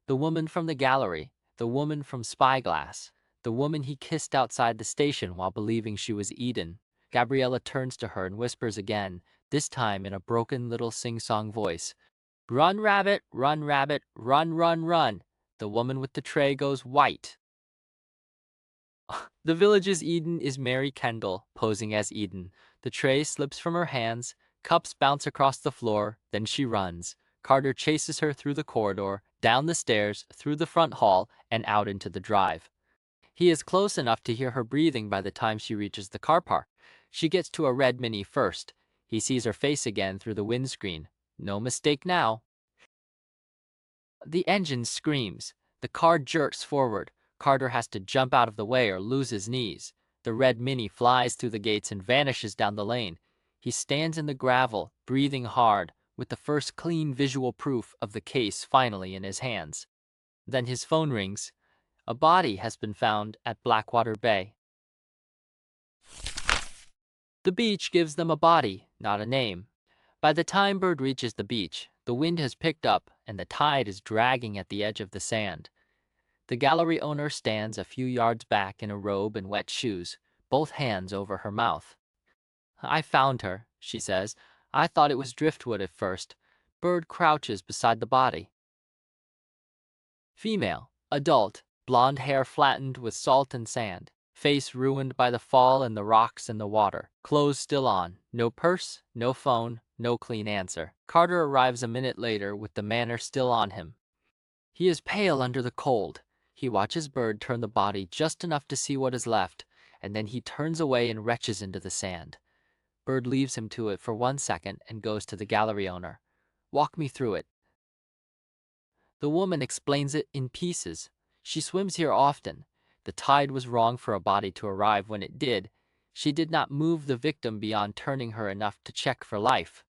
The woman from the gallery, the woman from Spyglass, the woman he kissed outside the station while believing she was Eden. Gabriella turns to her and whispers again, this time in a broken little sing-song voice. Run, rabbit, run, run, run, run. The woman with the tray goes white. The village's Eden is Mary Kendall, posing as Eden. The tray slips from her hands, cups bounce across the floor, then she runs. Carter chases her through the corridor, down the stairs, through the front hall, and out into the drive. He is close enough to hear her breathing by the time she reaches the car park. She gets to a red Mini first. He sees her face again through the windscreen. No mistake now. The engine screams. The car jerks forward. Carter has to jump out of the way or lose his knees. The red Mini flies through the gates and vanishes down the lane. He stands in the gravel, breathing hard, with the first clean visual proof of the case finally in his hands. Then his phone rings. A body has been found at Blackwater Bay. The beach gives them a body, not a name. By the time Bird reaches the beach, the wind has picked up and the tide is dragging at the edge of the sand. The gallery owner stands a few yards back in a robe and wet shoes, both hands over her mouth. I found her, she says. I thought it was driftwood at first. Bird crouches beside the body. Female, adult, blonde hair flattened with salt and sand, face ruined by the fall and the rocks and the water, clothes still on, no purse, no phone, no clean answer. Carter arrives a minute later with the manner still on him. He is pale under the cold. He watches Bird turn the body just enough to see what is left, and then he turns away and retches into the sand. Bird leaves him to it for 1 second and goes to the gallery owner. Walk me through it. The woman explains it in pieces. She swims here often. The tide was wrong for a body to arrive when it did. She did not move the victim beyond turning her enough to check for life.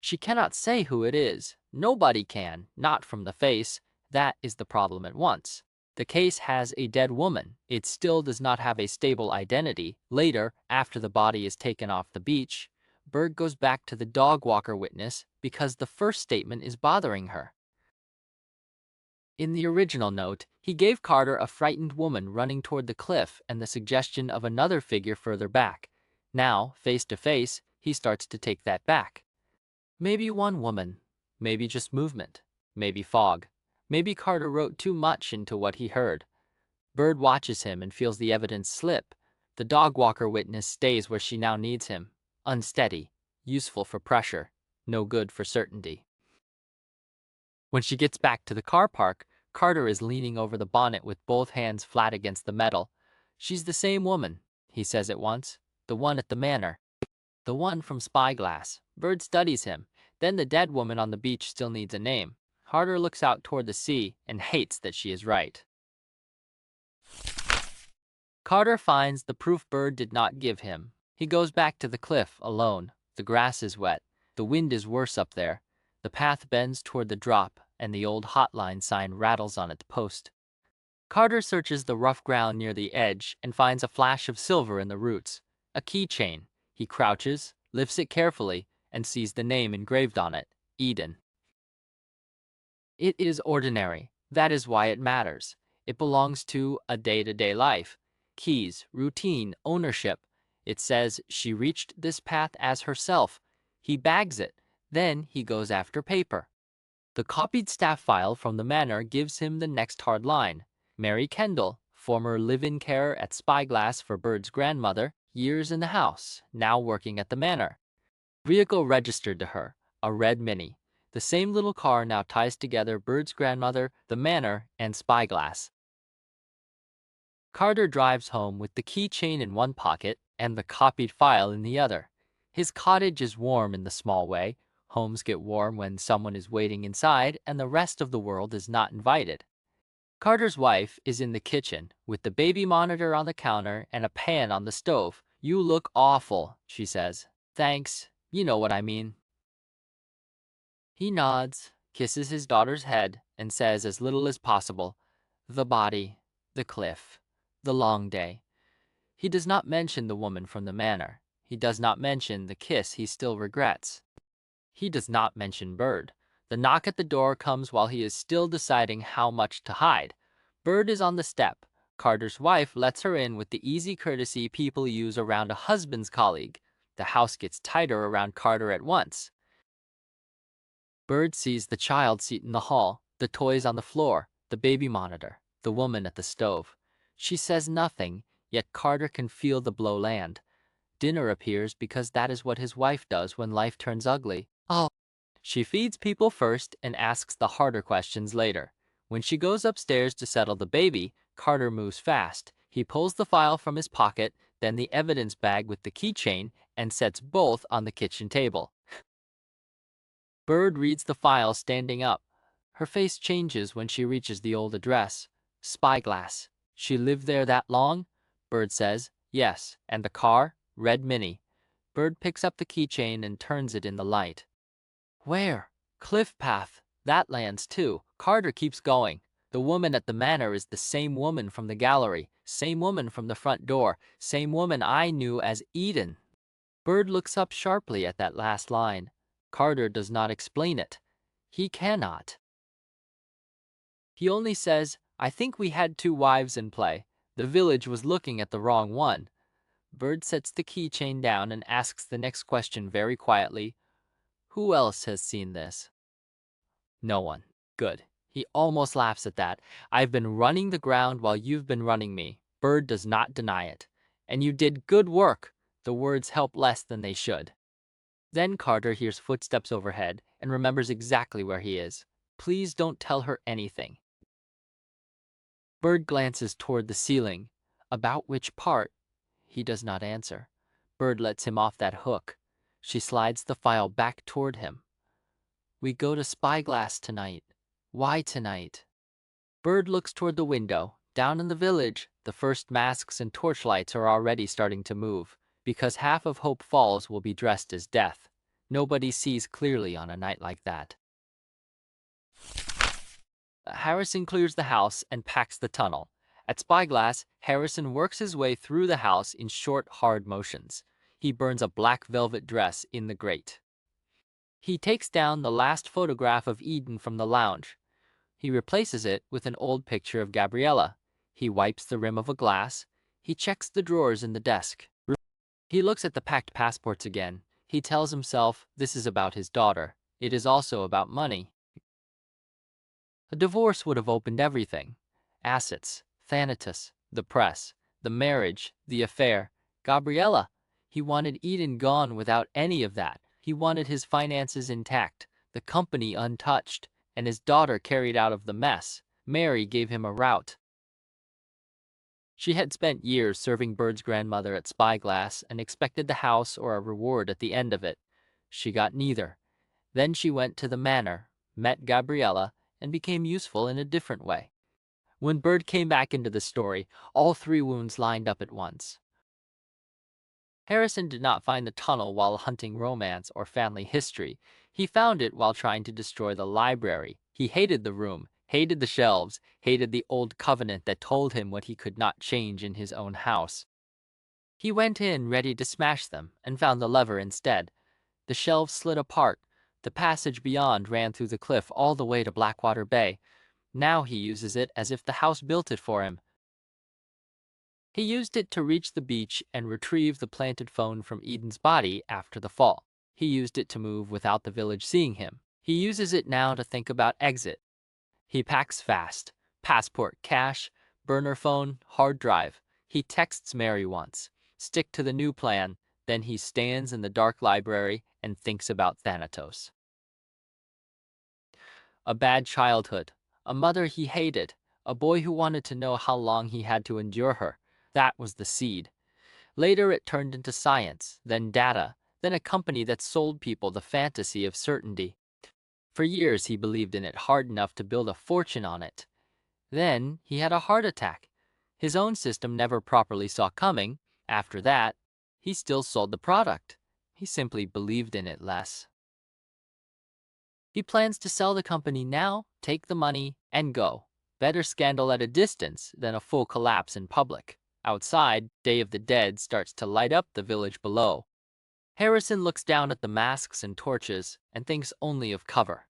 She cannot say who it is. Nobody can, not from the face. That is the problem at once. The case has a dead woman. It still does not have a stable identity. Later, after the body is taken off the beach, Berg goes back to the dog walker witness because the first statement is bothering her. In the original note, he gave Carter a frightened woman running toward the cliff and the suggestion of another figure further back. Now, face to face, he starts to take that back. Maybe one woman, maybe just movement, maybe fog. Maybe Carter wrote too much into what he heard. Bird watches him and feels the evidence slip. The dog walker witness stays where she now needs him. Unsteady, useful for pressure, no good for certainty. When she gets back to the car park, Carter is leaning over the bonnet with both hands flat against the metal. She's the same woman, he says at once. The one at the manor. The one from Spyglass. Bird studies him. Then the dead woman on the beach still needs a name. Carter looks out toward the sea and hates that she is right. Carter finds the proof Bird did not give him. He goes back to the cliff alone. The grass is wet. The wind is worse up there. The path bends toward the drop, and the old hotline sign rattles on its post. Carter searches the rough ground near the edge and finds a flash of silver in the roots. A keychain. He crouches, lifts it carefully, and sees the name engraved on it, Eden. It is ordinary. That is why it matters. It belongs to a day-to-day life. Keys, routine, ownership. It says she reached this path as herself. He bags it. Then he goes after paper. The copied staff file from the manor gives him the next hard line. Mary Kendall, former live-in carer at Spyglass for Bird's grandmother, years in the house, now working at the manor. Vehicle registered to her, a red Mini. The same little car now ties together Bird's grandmother, the manor, and Spyglass. Carter drives home with the keychain in one pocket and the copied file in the other. His cottage is warm in the small way. Homes get warm when someone is waiting inside and the rest of the world is not invited. Carter's wife is in the kitchen with the baby monitor on the counter and a pan on the stove. You look awful, she says. Thanks, you know what I mean. He nods, kisses his daughter's head, and says as little as possible, the body, the cliff, the long day. He does not mention the woman from the manor. He does not mention the kiss he still regrets. He does not mention Bird. The knock at the door comes while he is still deciding how much to hide. Bird is on the step. Carter's wife lets her in with the easy courtesy people use around a husband's colleague. The house gets tighter around Carter at once. Bird sees the child seat in the hall, the toys on the floor, the baby monitor, the woman at the stove. She says nothing, yet Carter can feel the blow land. Dinner appears because that is what his wife does when life turns ugly. Oh. She feeds people first and asks the harder questions later. When she goes upstairs to settle the baby, Carter moves fast. He pulls the file from his pocket, then the evidence bag with the keychain, and sets both on the kitchen table. Bird reads the file standing up. Her face changes when she reaches the old address. Spyglass. She lived there that long? Bird says, yes. And the car? Red Mini. Bird picks up the keychain and turns it in the light. Where? Cliff path. That lands too. Carter keeps going. The woman at the manor is the same woman from the gallery, same woman from the front door, same woman I knew as Eden. Bird looks up sharply at that last line. Carter does not explain it. He cannot. He only says, I think we had two wives in play. The village was looking at the wrong one. Bird sets the keychain down and asks the next question very quietly. Who else has seen this? No one. Good. He almost laughs at that. I've been running the ground while you've been running me. Bird does not deny it. And you did good work. The words help less than they should. Then Carter hears footsteps overhead and remembers exactly where he is. Please don't tell her anything. Bird glances toward the ceiling. About which part? He does not answer. Bird lets him off that hook. She slides the file back toward him. We go to Spyglass tonight. Why tonight? Bird looks toward the window. Down in the village, the first masks and torchlights are already starting to move, because half of Hope Falls will be dressed as death. Nobody sees clearly on a night like that. Harrison clears the house and packs the tunnel. At Spyglass, Harrison works his way through the house in short, hard motions. He burns a black velvet dress in the grate. He takes down the last photograph of Eden from the lounge. He replaces it with an old picture of Gabriella. He wipes the rim of a glass. He checks the drawers in the desk. He looks at the packed passports again. He tells himself this is about his daughter. It is also about money. A divorce would have opened everything. Assets, Thanatos, the press, the marriage, the affair, Gabriella. He wanted Eden gone without any of that. He wanted his finances intact, the company untouched, and his daughter carried out of the mess. Mary gave him a rout. She had spent years serving Bird's grandmother at Spyglass and expected the house or a reward at the end of it. She got neither. Then she went to the manor, met Gabriella, and became useful in a different way. When Bird came back into the story, all three wounds lined up at once. Harrison did not find the tunnel while hunting romance or family history. He found it while trying to destroy the library. He hated the room, hated the shelves, hated the old covenant that told him what he could not change in his own house. He went in ready to smash them and found the lever instead. The shelves slid apart. The passage beyond ran through the cliff all the way to Blackwater Bay. Now he uses it as if the house built it for him. He used it to reach the beach and retrieve the planted phone from Eden's body after the fall. He used it to move without the village seeing him. He uses it now to think about exit. He packs fast. Passport, cash, burner phone, hard drive. He texts Mary once. Stick to the new plan. Then he stands in the dark library and thinks about Thanatos. A bad childhood. A mother he hated. A boy who wanted to know how long he had to endure her. That was the seed. Later it turned into science, then data, then a company that sold people the fantasy of certainty. For years he believed in it hard enough to build a fortune on it. Then he had a heart attack. His own system never properly saw coming. After that, he still sold the product. He simply believed in it less. He plans to sell the company now, take the money, and go. Better scandal at a distance than a full collapse in public. Outside, Day of the Dead starts to light up the village below. Harrison looks down at the masks and torches and thinks only of cover.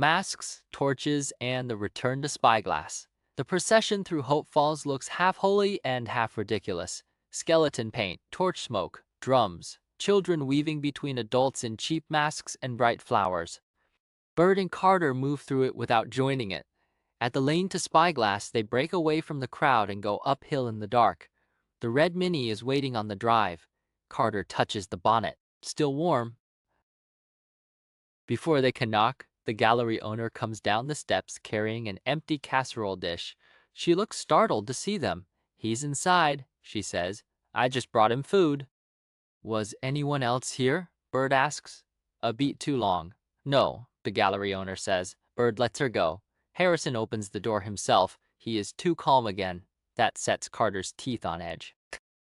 Masks, torches, and the return to Spyglass. The procession through Hope Falls looks half holy and half ridiculous. Skeleton paint, torch smoke, drums, children weaving between adults in cheap masks and bright flowers. Bird and Carter move through it without joining it. At the lane to Spyglass, they break away from the crowd and go uphill in the dark. The red Mini is waiting on the drive. Carter touches the bonnet. Still warm. Before they can knock, the gallery owner comes down the steps carrying an empty casserole dish. She looks startled to see them. "He's inside," she says. "I just brought him food." "Was anyone else here?" Bird asks. "A beat too long." "No," the gallery owner says. Bird lets her go. Harrison opens the door himself. He is too calm again. That sets Carter's teeth on edge.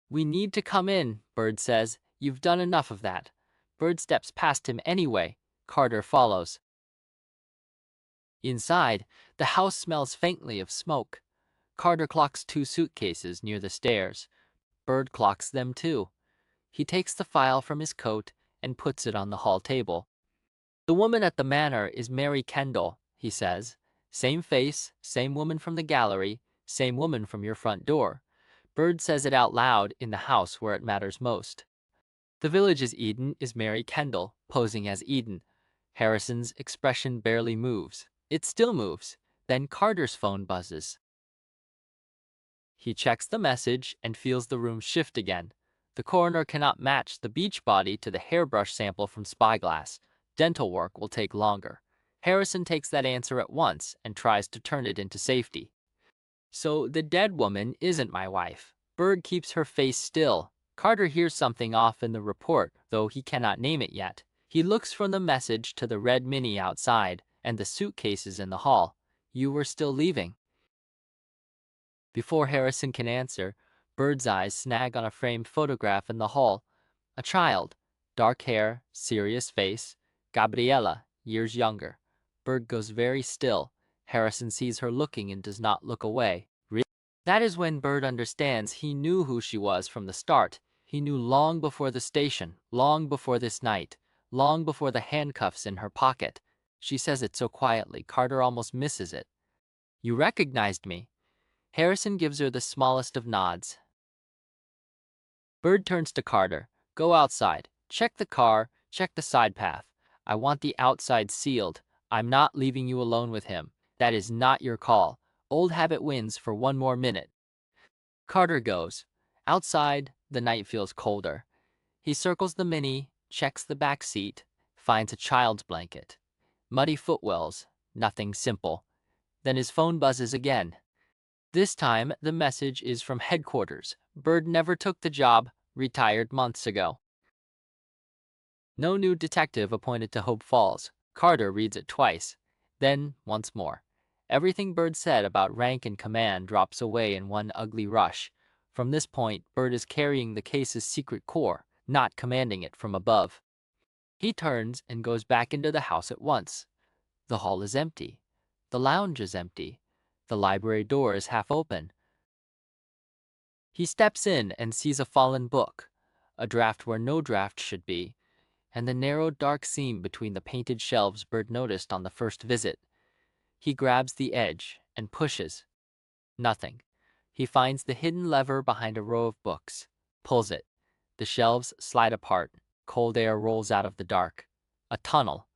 "We need to come in," Bird says. "You've done enough of that." Bird steps past him anyway. Carter follows. Inside, the house smells faintly of smoke. Carter clocks 2 suitcases near the stairs. Bird clocks them too. He takes the file from his coat and puts it on the hall table. "The woman at the manor is Mary Kendall," he says. "Same face, same woman from the gallery, same woman from your front door." Bird says it out loud in the house where it matters most. "The Village's Eden is Mary Kendall, posing as Eden." Harrison's expression barely moves. It still moves. Then Carter's phone buzzes. He checks the message and feels the room shift again. The coroner cannot match the beach body to the hairbrush sample from Spyglass. Dental work will take longer. Harrison takes that answer at once and tries to turn it into safety. "So the dead woman isn't my wife." Bird keeps her face still. Carter hears something off in the report, though he cannot name it yet. He looks from the message to the red Mini outside and the suitcases in the hall. "You were still leaving." Before Harrison can answer, Bird's eyes snag on a framed photograph in the hall. A child, dark hair, serious face, Gabriella, years younger. Bird goes very still. Harrison sees her looking and does not look away. That is when Bird understands he knew who she was from the start. He knew long before the station, long before this night, long before the handcuffs in her pocket. She says it so quietly, Carter almost misses it. "You recognized me." Harrison gives her the smallest of nods. Bird turns to Carter. "Go outside. Check the car. Check the side path. I want the outside sealed. I'm not leaving you alone with him. That is not your call. Old habit wins for one more minute." Carter goes. Outside, the night feels colder. He circles the Mini, checks the back seat, finds a child's blanket. Muddy footwells. Nothing simple. Then his phone buzzes again. This time, the message is from headquarters. Bird never took the job, retired months ago. No new detective appointed to Hope Falls. Carter reads it twice, then once more. Everything Bird said about rank and command drops away in one ugly rush. From this point, Bird is carrying the case's secret core, not commanding it from above. He turns and goes back into the house at once. The hall is empty. The lounge is empty. The library door is half open. He steps in and sees a fallen book, a draft where no draft should be, and the narrow dark seam between the painted shelves Bird noticed on the first visit. He grabs the edge and pushes. Nothing. He finds the hidden lever behind a row of books, pulls it. The shelves slide apart. Cold air rolls out of the dark. A tunnel.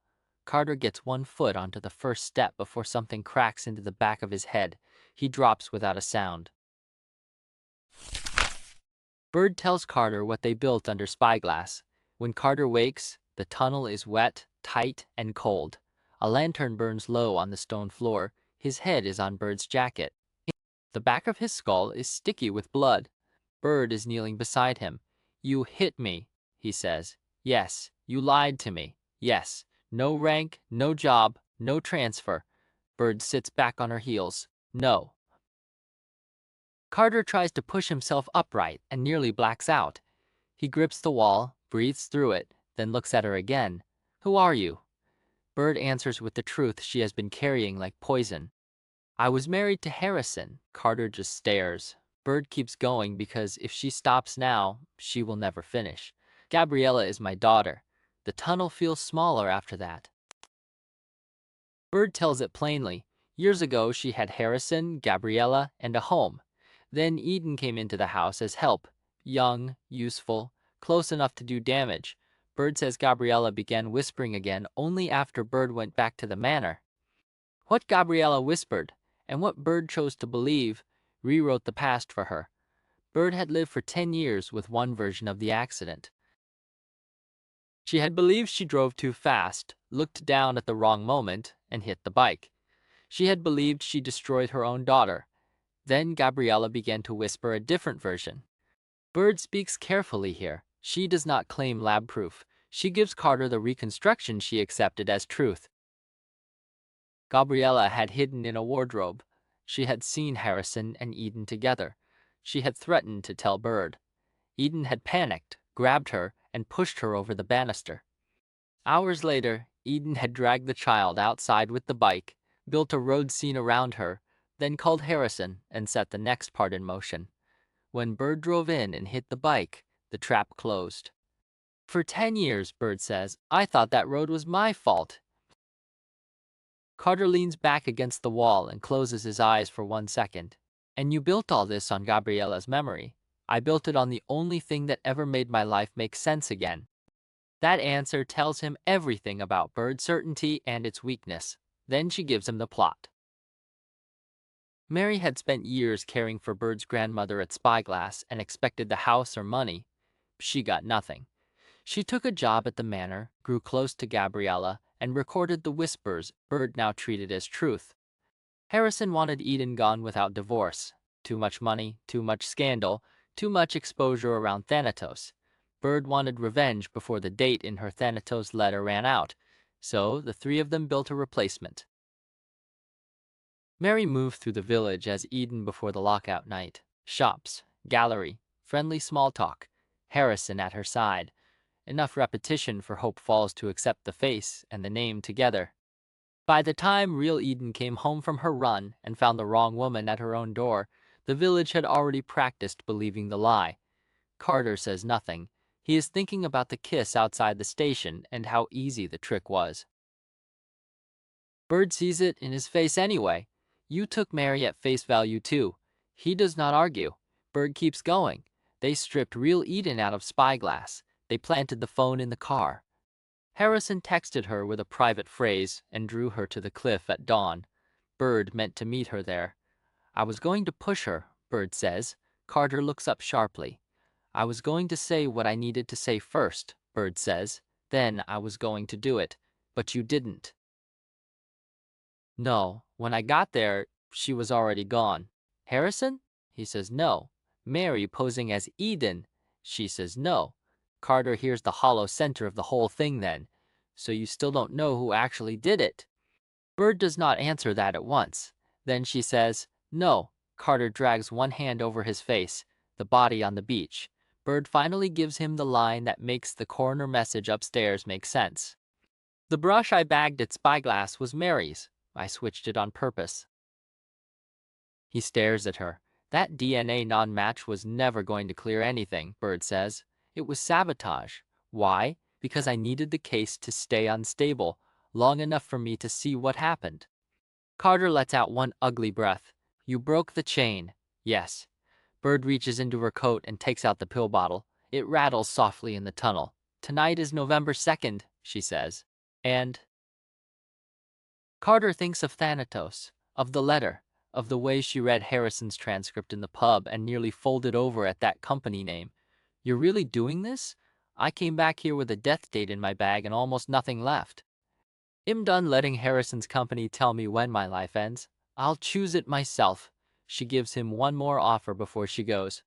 Carter gets 1 foot onto the first step before something cracks into the back of his head. He drops without a sound. Bird tells Carter what they built under Spyglass. When Carter wakes, the tunnel is wet, tight, and cold. A lantern burns low on the stone floor. His head is on Bird's jacket. The back of his skull is sticky with blood. Bird is kneeling beside him. "You hit me," he says. "Yes. You lied to me. Yes. No rank, no job, no transfer." Bird sits back on her heels. "No." Carter tries to push himself upright and nearly blacks out. He grips the wall, breathes through it, then looks at her again. "Who are you?" Bird answers with the truth she has been carrying like poison. "I was married to Harrison." Carter just stares. Bird keeps going because if she stops now, she will never finish. "Gabriella is my daughter." The tunnel feels smaller after that. Bird tells it plainly. Years ago, she had Harrison, Gabriella, and a home. Then Eden came into the house as help. Young, useful, close enough to do damage. Bird says Gabriella began whispering again only after Bird went back to the manor. What Gabriella whispered, and what Bird chose to believe, rewrote the past for her. Bird had lived for 10 years with one version of the accident. She had believed she drove too fast, looked down at the wrong moment, and hit the bike. She had believed she destroyed her own daughter. Then Gabriella began to whisper a different version. Bird speaks carefully here. She does not claim lab proof. She gives Carter the reconstruction she accepted as truth. Gabriella had hidden in a wardrobe. She had seen Harrison and Eden together. She had threatened to tell Bird. Eden had panicked, grabbed her, and pushed her over the banister. Hours later, Eden had dragged the child outside with the bike, built a road scene around her, then called Harrison and set the next part in motion. When Bird drove in and hit the bike, the trap closed. For 10 years, Bird says, I thought that road was my fault. Carter leans back against the wall and closes his eyes for 1 second. And you built all this on Gabriella's memory. I built it on the only thing that ever made my life make sense again. That answer tells him everything about Bird's certainty and its weakness. Then she gives him the plot. Mary had spent years caring for Bird's grandmother at Spyglass and expected the house or money. She got nothing. She took a job at the manor, grew close to Gabriella, and recorded the whispers Bird now treated as truth. Harrison wanted Eden gone without divorce. Too much money, too much scandal, too much exposure around Thanatos. Bird wanted revenge before the date in her Thanatos letter ran out, so the three of them built a replacement. Mary moved through the village as Eden before the lockout night. Shops, gallery, friendly small talk. Harrison at her side. Enough repetition for Hope Falls to accept the face and the name together. By the time real Eden came home from her run and found the wrong woman at her own door, the village had already practiced believing the lie. Carter says nothing. He is thinking about the kiss outside the station and how easy the trick was. Bird sees it in his face anyway. You took Mary at face value too. He does not argue. Bird keeps going. They stripped real Eden out of Spyglass. They planted the phone in the car. Harrison texted her with a private phrase and drew her to the cliff at dawn. Bird meant to meet her there. I was going to push her, Bird says. Carter looks up sharply. I was going to say what I needed to say first, Bird says. Then I was going to do it. But you didn't. No, when I got there, she was already gone. Harrison? He says no. Mary posing as Eden? She says no. Carter hears the hollow center of the whole thing then. So you still don't know who actually did it. Bird does not answer that at once. Then she says, no. Carter drags one hand over his face, the body on the beach. Bird finally gives him the line that makes the coroner message upstairs make sense. The brush I bagged at Spyglass was Mary's. I switched it on purpose. He stares at her. That DNA non-match was never going to clear anything, Bird says. It was sabotage. Why? Because I needed the case to stay unstable, long enough for me to see what happened. Carter lets out one ugly breath. You broke the chain. Yes. Bird reaches into her coat and takes out the pill bottle. It rattles softly in the tunnel. Tonight is November 2nd, she says. And Carter thinks of Thanatos, of the letter, of the way she read Harrison's transcript in the pub and nearly folded over at that company name. You're really doing this? I came back here with a death date in my bag and almost nothing left. I'm done letting Harrison's company tell me when my life ends. I'll choose it myself. She gives him one more offer before she goes.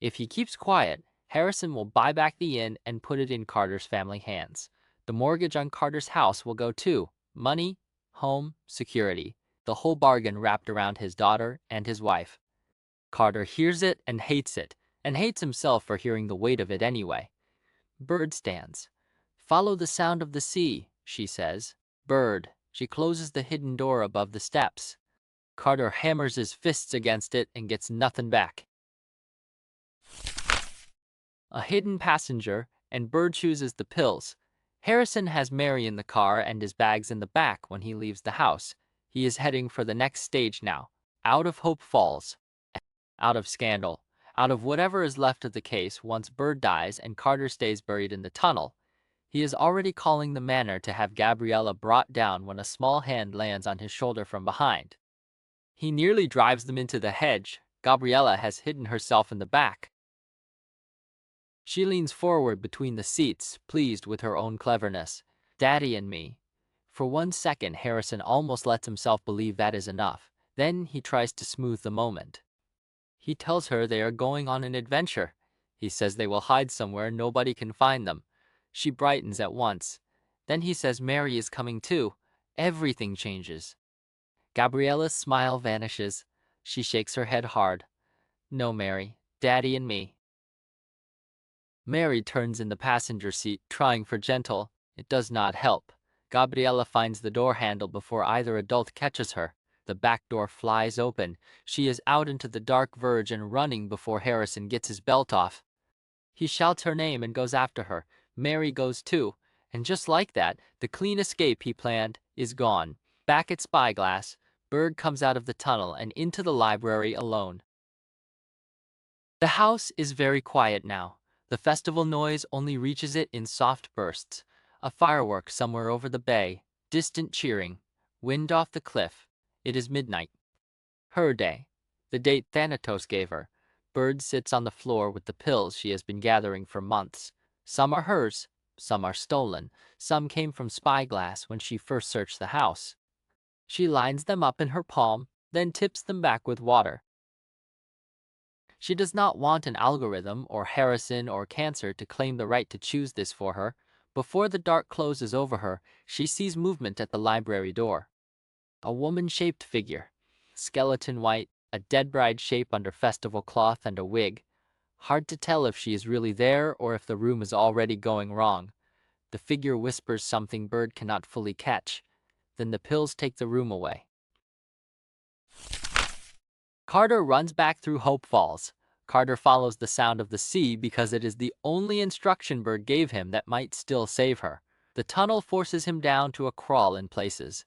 If he keeps quiet, Harrison will buy back the inn and put it in Carter's family hands. The mortgage on Carter's house will go too. Money, home, security. The whole bargain wrapped around his daughter and his wife. Carter hears it and hates himself for hearing the weight of it anyway. Bird stands. Follow the sound of the sea, she says. Bird. She closes the hidden door above the steps. Carter hammers his fists against it and gets nothing back. A hidden passenger, and Bird chooses the pills. Harrison has Mary in the car and his bags in the back when he leaves the house. He is heading for the next stage now. Out of Hope Falls. Out of scandal. Out of whatever is left of the case once Bird dies and Carter stays buried in the tunnel. He is already calling the manor to have Gabriella brought down when a small hand lands on his shoulder from behind. He nearly drives them into the hedge. Gabriella has hidden herself in the back. She leans forward between the seats, pleased with her own cleverness. Daddy and me. For 1 second, Harrison almost lets himself believe that is enough. Then he tries to smooth the moment. He tells her they are going on an adventure. He says they will hide somewhere nobody can find them. She brightens at once. Then he says Mary is coming too. Everything changes. Gabriella's smile vanishes. She shakes her head hard. No, Mary. Daddy and me. Mary turns in the passenger seat, trying for gentle. It does not help. Gabriella finds the door handle before either adult catches her. The back door flies open. She is out into the dark verge and running before Harrison gets his belt off. He shouts her name and goes after her. Mary goes too. And just like that, the clean escape he planned is gone. Back at Spyglass, Bird comes out of the tunnel and into the library alone. The house is very quiet now. The festival noise only reaches it in soft bursts. A firework somewhere over the bay, distant cheering, wind off the cliff. It is midnight. Her day. The date Thanatos gave her. Bird sits on the floor with the pills she has been gathering for months. Some are hers, some are stolen. Some came from Spyglass when she first searched the house. She lines them up in her palm, then tips them back with water. She does not want an algorithm or Harrison or Cancer to claim the right to choose this for her. Before the dark closes over her, she sees movement at the library door. A woman-shaped figure, skeleton white, a dead bride shape under festival cloth and a wig. Hard to tell if she is really there or if the room is already going wrong. The figure whispers something Bird cannot fully catch. Then the pills take the room away. Carter runs back through Hope Falls. Carter follows the sound of the sea because it is the only instruction Bird gave him that might still save her. The tunnel forces him down to a crawl in places.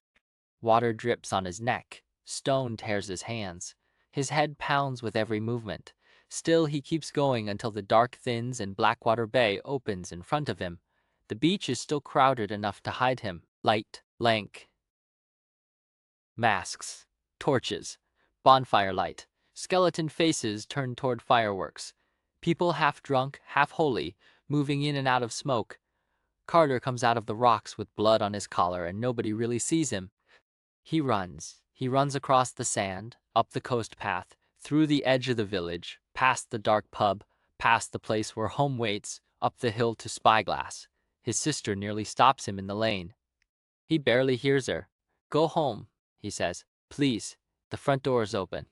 Water drips on his neck. Stone tears his hands. His head pounds with every movement. Still, he keeps going until the dark thins and Blackwater Bay opens in front of him. The beach is still crowded enough to hide him. Light, lank. Masks. Torches. Bonfire light. Skeleton faces turned toward fireworks. People half drunk, half holy, moving in and out of smoke. Carter comes out of the rocks with blood on his collar and nobody really sees him. He runs. He runs across the sand, up the coast path, through the edge of the village, past the dark pub, past the place where home waits, up the hill to Spyglass. His sister nearly stops him in the lane. He barely hears her. Go home, he says. Please. The front door is open.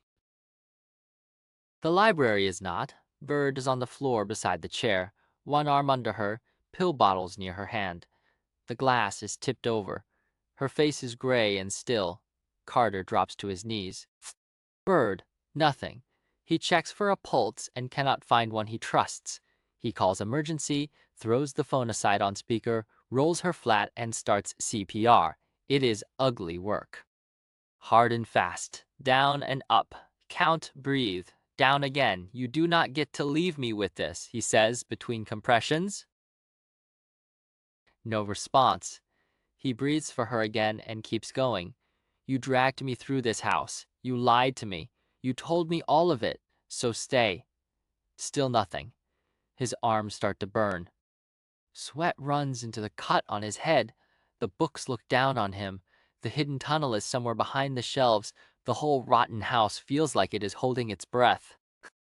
The library is not. Bird is on the floor beside the chair, one arm under her, pill bottles near her hand. The glass is tipped over. Her face is gray and still. Carter drops to his knees. Bird, nothing. He checks for a pulse and cannot find one he trusts. He calls emergency, throws the phone aside on speaker, rolls her flat and starts CPR. It is ugly work. Hard and fast, down and up. Count, breathe. Down again. You do not get to leave me with this, he says between compressions. No response. He breathes for her again and keeps going. You dragged me through this house. You lied to me. You told me all of it. So stay. Still nothing. His arms start to burn. Sweat runs into the cut on his head. The books look down on him. The hidden tunnel is somewhere behind the shelves. The whole rotten house feels like it is holding its breath.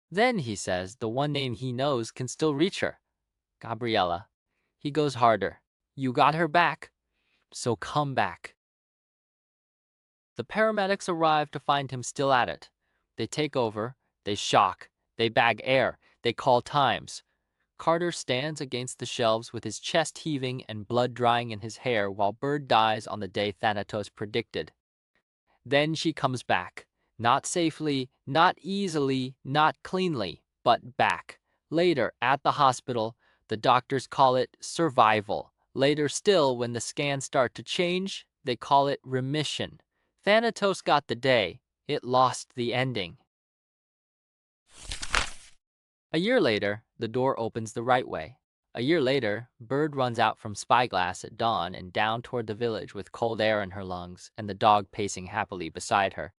Then, he says, the one name he knows can still reach her. Gabriella. He goes harder. You got her back. So come back. The paramedics arrive to find him still at it. They take over. They shock. They bag air. They call times. Carter stands against the shelves with his chest heaving and blood drying in his hair while Bird dies on the day Thanatos predicted. Then she comes back. Not safely, not easily, not cleanly, but back. Later, at the hospital, the doctors call it survival. Later still, when the scans start to change, they call it remission. Thanatos got the day, it lost the ending. A year later, the door opens the right way. A year later, Bird runs out from Spyglass at dawn and down toward the village with cold air in her lungs and the dog pacing happily beside her.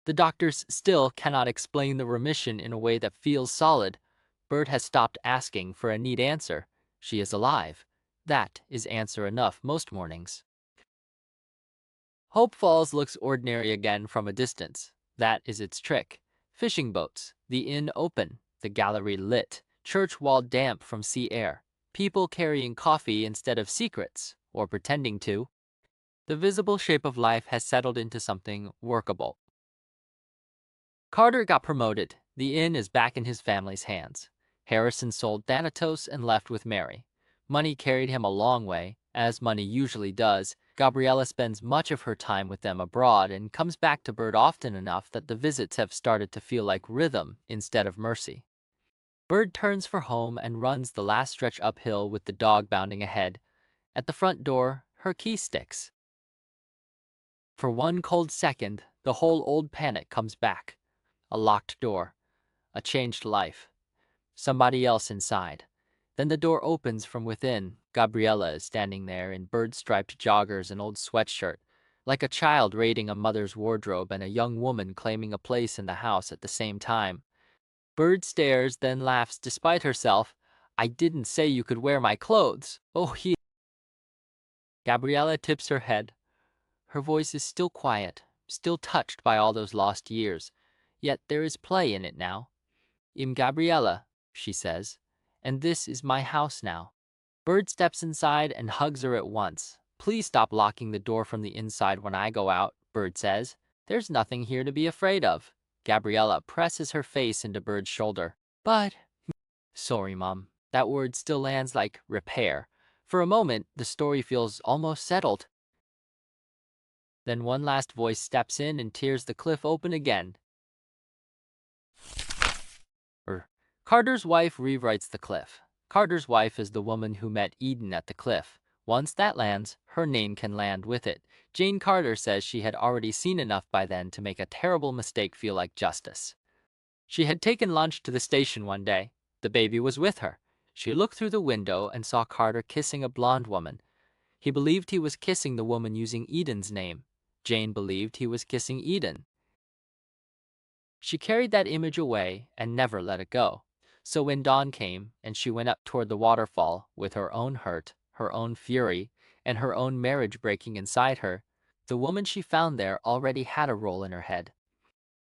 The doctors still cannot explain the remission in a way that feels solid. Bird has stopped asking for a neat answer. She is alive. That is answer enough most mornings. Hope Falls looks ordinary again from a distance. That is its trick. Fishing boats, the inn open, the gallery lit, church wall damp from sea air, people carrying coffee instead of secrets, or pretending to. The visible shape of life has settled into something workable. Carter got promoted. The inn is back in his family's hands. Harrison sold Thanatos and left with Mary. Money carried him a long way, as money usually does. Gabriella spends much of her time with them abroad and comes back to Bird often enough that the visits have started to feel like rhythm instead of mercy. Bird turns for home and runs the last stretch uphill with the dog bounding ahead. At the front door, her key sticks. For one cold second, the whole old panic comes back. A locked door. A changed life. Somebody else inside. Then the door opens from within. Gabriella is standing there in bird-striped joggers and old sweatshirt, like a child raiding a mother's wardrobe and a young woman claiming a place in the house at the same time. Bird stares, then laughs despite herself. "I didn't say you could wear my clothes. Oh, he..." Gabriella tips her head. Her voice is still quiet, still touched by all those lost years. Yet there is play in it now. "I'm Gabriella," she says, "and this is my house now." Bird steps inside and hugs her at once. "Please stop locking the door from the inside when I go out," Bird says. "There's nothing here to be afraid of." Gabriella presses her face into Bird's shoulder. "But..." "Sorry, Mom." That word still lands like repair. For a moment, the story feels almost settled. Then one last voice steps in and tears the cliff open again. Carter's wife rewrites the cliff. Carter's wife is the woman who met Eden at the cliff. Once that lands, her name can land with it. Jane Carter says she had already seen enough by then to make a terrible mistake feel like justice. She had taken lunch to the station one day. The baby was with her. She looked through the window and saw Carter kissing a blonde woman. He believed he was kissing the woman using Eden's name. Jane believed he was kissing Eden. She carried that image away and never let it go. So when dawn came and she went up toward the waterfall with her own hurt, her own fury, and her own marriage breaking inside her, the woman she found there already had a role in her head.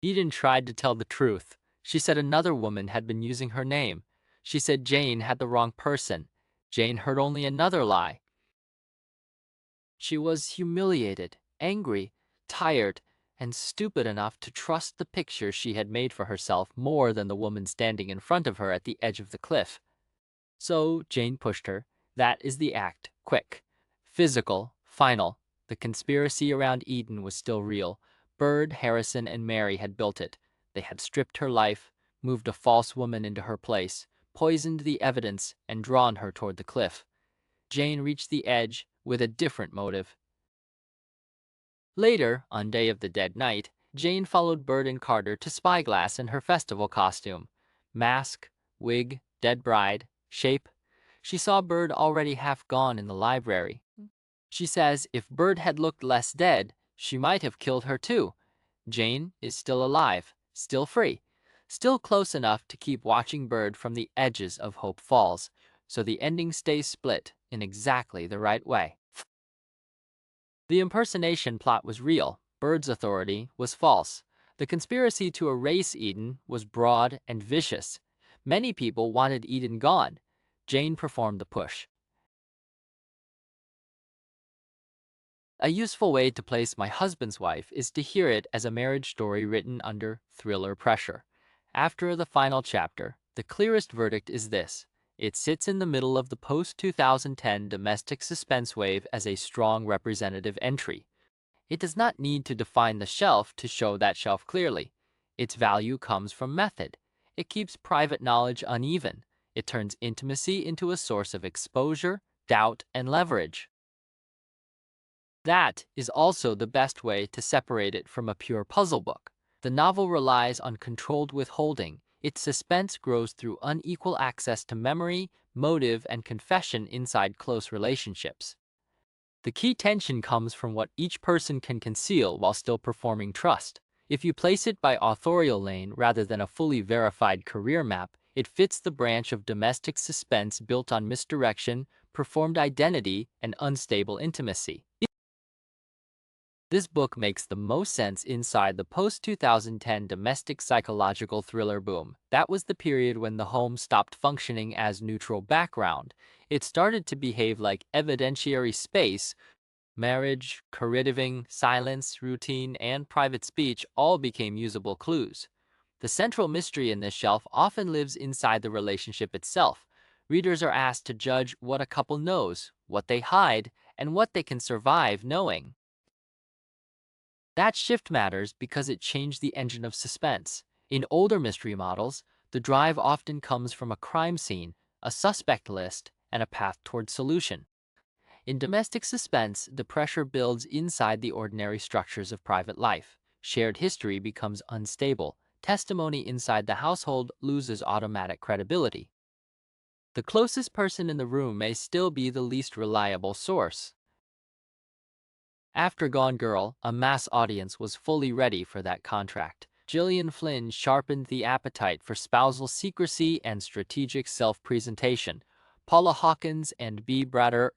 Eden tried to tell the truth. She said another woman had been using her name. She said Jane had the wrong person. Jane heard only another lie. She was humiliated, angry, tired, and stupid enough to trust the picture she had made for herself more than the woman standing in front of her at the edge of the cliff. So Jane pushed her. That is the act. Quick. Physical. Final. The conspiracy around Eden was still real. Bird, Harrison, and Mary had built it. They had stripped her life, moved a false woman into her place, poisoned the evidence, and drawn her toward the cliff. Jane reached the edge with a different motive. Later, on Day of the Dead Night, Jane followed Bird and Carter to Spyglass in her festival costume. Mask, wig, dead bride, shape. She saw Bird already half gone in the library. She says if Bird had looked less dead, she might have killed her too. Jane is still alive, still free, still close enough to keep watching Bird from the edges of Hope Falls, so the ending stays split in exactly the right way. The impersonation plot was real. Bird's authority was false. The conspiracy to erase Eden was broad and vicious. Many people wanted Eden gone. Jane performed the push. A useful way to place My Husband's Wife is to hear it as a marriage story written under thriller pressure. After the final chapter, the clearest verdict is this. It sits in the middle of the post-2010 domestic suspense wave as a strong representative entry. It does not need to define the shelf to show that shelf clearly. Its value comes from method. It keeps private knowledge uneven. It turns intimacy into a source of exposure, doubt, and leverage. That is also the best way to separate it from a pure puzzle book. The novel relies on controlled withholding. Its suspense grows through unequal access to memory, motive, and confession inside close relationships. The key tension comes from what each person can conceal while still performing trust. If you place it by authorial lane rather than a fully verified career map, it fits the branch of domestic suspense built on misdirection, performed identity, and unstable intimacy. This book makes the most sense inside the post-2010 domestic psychological thriller boom. That was the period when the home stopped functioning as neutral background. It started to behave like evidentiary space. Marriage, caregiving, silence, routine, and private speech all became usable clues. The central mystery in this shelf often lives inside the relationship itself. Readers are asked to judge what a couple knows, what they hide, and what they can survive knowing. That shift matters because it changed the engine of suspense. In older mystery models, the drive often comes from a crime scene, a suspect list, and a path toward solution. In domestic suspense, the pressure builds inside the ordinary structures of private life. Shared history becomes unstable. Testimony inside the household loses automatic credibility. The closest person in the room may still be the least reliable source. After Gone Girl, a mass audience was fully ready for that contract. Gillian Flynn sharpened the appetite for spousal secrecy and strategic self-presentation. Paula Hawkins and B. Bratter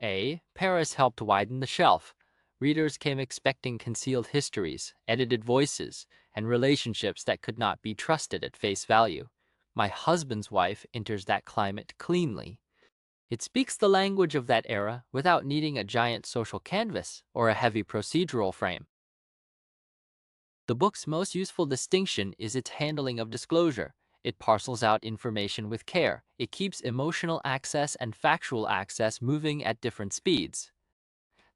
A. Paris helped widen the shelf. Readers came expecting concealed histories, edited voices, and relationships that could not be trusted at face value. My Husband's Wife enters that climate cleanly. It speaks the language of that era without needing a giant social canvas or a heavy procedural frame. The book's most useful distinction is its handling of disclosure. It parcels out information with care. It keeps emotional access and factual access moving at different speeds.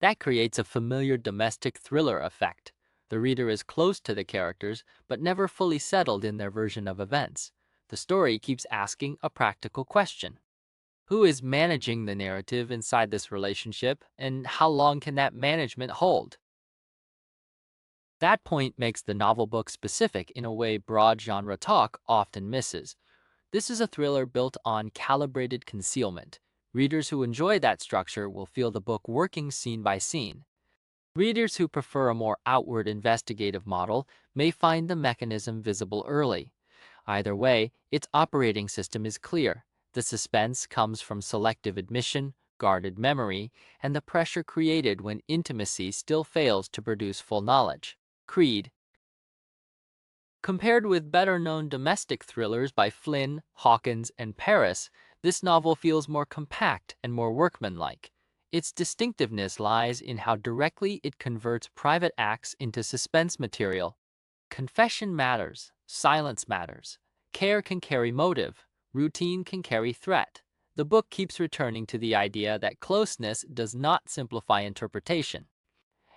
That creates a familiar domestic thriller effect. The reader is close to the characters, but never fully settled in their version of events. The story keeps asking a practical question. Who is managing the narrative inside this relationship, and how long can that management hold? That point makes the novel book specific in a way broad genre talk often misses. This is a thriller built on calibrated concealment. Readers who enjoy that structure will feel the book working scene by scene. Readers who prefer a more outward investigative model may find the mechanism visible early. Either way, its operating system is clear. The suspense comes from selective admission, guarded memory, and the pressure created when intimacy still fails to produce full knowledge. Creed. Compared with better-known domestic thrillers by Flynn, Hawkins, and Paris, this novel feels more compact and more workmanlike. Its distinctiveness lies in how directly it converts private acts into suspense material. Confession matters, silence matters, care can carry motive, routine can carry threat. The book keeps returning to the idea that closeness does not simplify interpretation.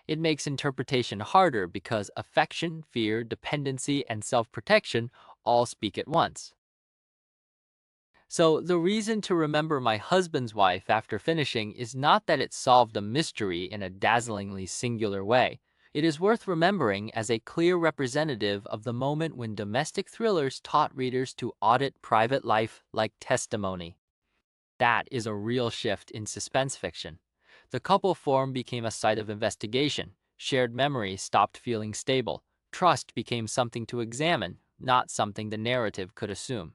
It makes interpretation harder because affection, fear, dependency, and self-protection all speak at once. So the reason to remember My Husband's Wife after finishing is not that it solved a mystery in a dazzlingly singular way. It is worth remembering as a clear representative of the moment when domestic thrillers taught readers to audit private life like testimony. That is a real shift in suspense fiction. The couple form became a site of investigation. Shared memory stopped feeling stable. Trust became something to examine, not something the narrative could assume.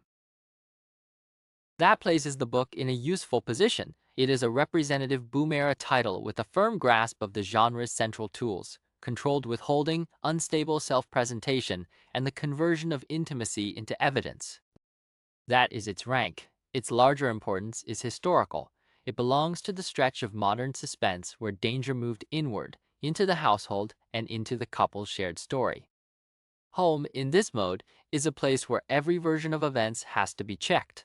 That places the book in a useful position. It is a representative boom-era title with a firm grasp of the genre's central tools: controlled withholding, unstable self-presentation, and the conversion of intimacy into evidence. That is its rank. Its larger importance is historical. It belongs to the stretch of modern suspense where danger moved inward, into the household, and into the couple's shared story. Home, in this mode, is a place where every version of events has to be checked.